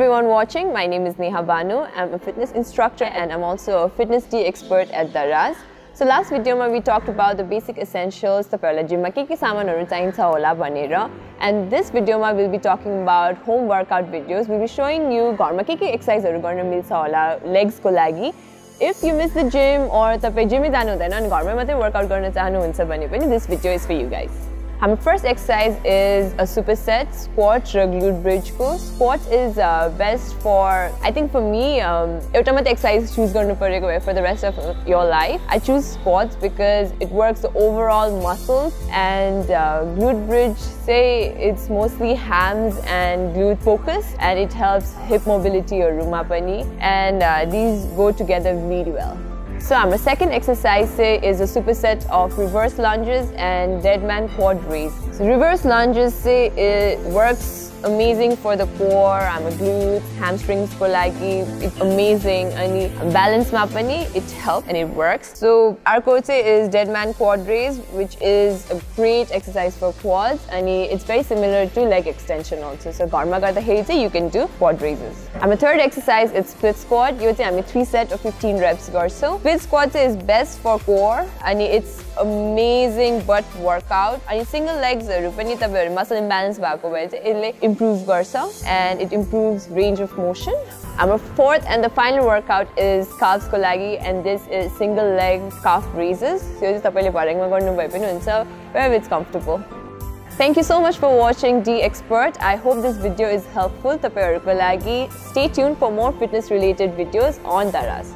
everyone watching, my name is Neha Banu. I'm a fitness instructor and I'm also a fitness D-expert at Daraz. So last video we talked about the basic essentials and this video we'll be talking about home workout videos. We'll be showing you exercise legs ko lagi. If you miss the gym or gym workout this video is for you guys. Our first exercise is a superset, squat or glute bridge. Squat is best for, I think for me, ultimate exercise choose for the rest of your life. I choose squats because it works the overall muscles, and glute bridge, say it's mostly hams and glute focus, and it helps hip mobility or rumapani, and these go together really well. So our second exercise is a superset of reverse lunges and deadman quad raise. So reverse lunges it works amazing for the core, glutes, hamstrings for lagi. It's amazing and balance mapani, it helps and it works. So our coach is deadman quad raise, which is a great exercise for quads, and it's very similar to leg extension also. So you can do quad raises. Our third exercise is split squat. You have 3 sets of 15 reps or so. Split squat is best for core and it's amazing butt workout. And single legs muscle imbalance it improves garsa and it improves range of motion. Our fourth and the final workout is calves ko lagi, and this is single leg calf raises. So wherever it's comfortable. Thank you so much for watching D-expert. I hope this video is helpful. Stay tuned for more fitness related videos on Daraz.